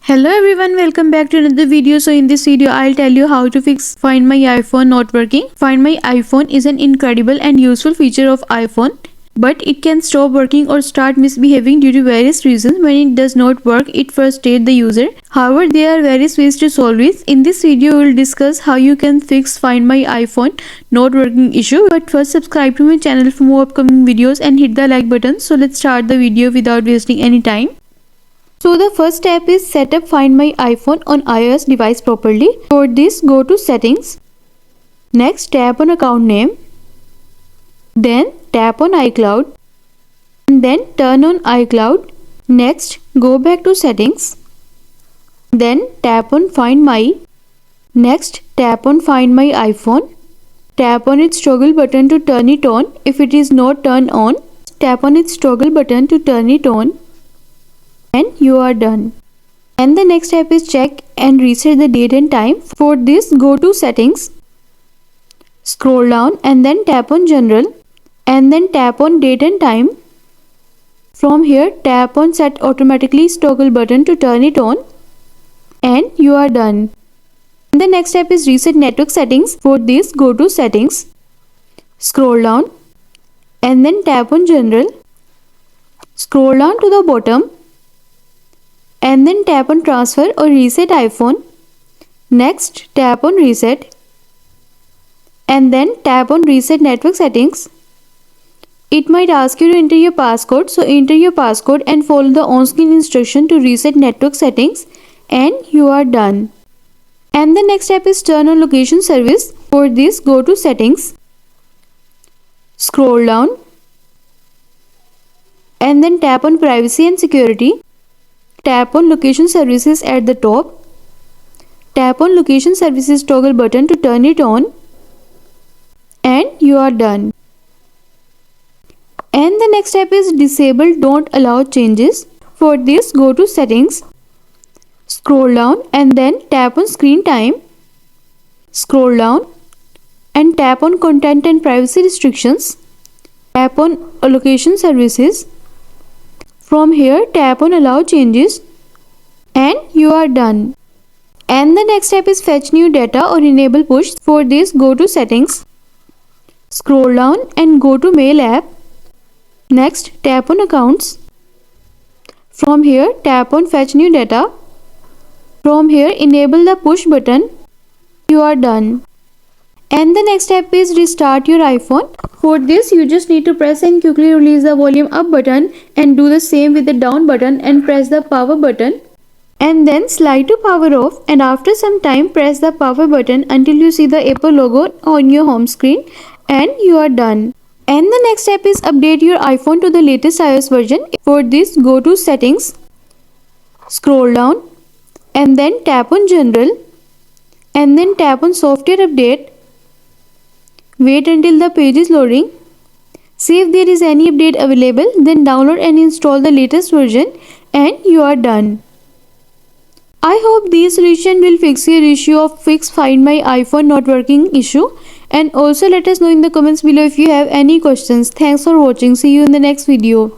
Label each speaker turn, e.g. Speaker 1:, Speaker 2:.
Speaker 1: Hello everyone, welcome back to another video. So in this video I'll tell you how to fix Find My iPhone not working. Find My iPhone is an incredible and useful feature of iPhone, but it can stop working or start misbehaving due to various reasons. When it does not work, it frustrates the user. However, there are various ways to solve it. In this video we'll discuss how you can fix Find My iPhone not working issue. But first, subscribe to my channel for more upcoming videos and hit the like button. So let's start the video without wasting any time. So the first step is set up Find My iPhone on iOS device properly. For this, go to Settings. Next, tap on Account Name. Then tap on iCloud. And then turn on iCloud. Next, go back to Settings. Then tap on Find My. Next, tap on Find My iPhone. Tap on its toggle button to turn it on. If it is not turned on, tap on its toggle button to turn it on. And you are done. And the next step is check and reset the date and time. For this, go to Settings, scroll down and then tap on General and then tap on Date and Time. From here, tap on Set Automatically toggle button to turn it on and you are done. And the next step is reset network settings. For this, go to Settings, scroll down and then tap on General, scroll down to the bottom and then tap on Transfer or Reset iPhone. Next, tap on Reset and then tap on Reset Network Settings. It might ask you to enter your passcode, so enter your passcode and follow the on-screen instruction to reset network settings and you are done. And the next step is turn on location service. For this, go to Settings, scroll down and then tap on Privacy and Security. Tap on Location Services at the top. Tap on Location Services toggle button to turn it on and you are done. And the next step is disable Don't Allow Changes. For this, go to Settings, scroll down and then tap on Screen Time. Scroll down and tap on Content and Privacy Restrictions. Tap on Location Services. From here, tap on Allow Changes and you are done. And the next step is fetch new data or enable push. For this, go to Settings, scroll down and go to Mail app. Next, tap on Accounts. From here, tap on Fetch New Data. From here, enable the push button. You are done. And the next step is restart your iPhone. For this, you just need to press and quickly release the volume up button and do the same with the down button and press the power button. And then slide to power off and after some time press the power button until you see the Apple logo on your home screen and you are done. And the next step is update your iPhone to the latest iOS version. For this, go to Settings, scroll down and then tap on General and then tap on Software Update. Wait until the page is loading. See if there is any update available, then download and install the latest version and you are done. I hope this solution will fix your issue of Find My iPhone not working issue, and also let us know in the comments below if you have any questions. Thanks for watching. See you in the next video.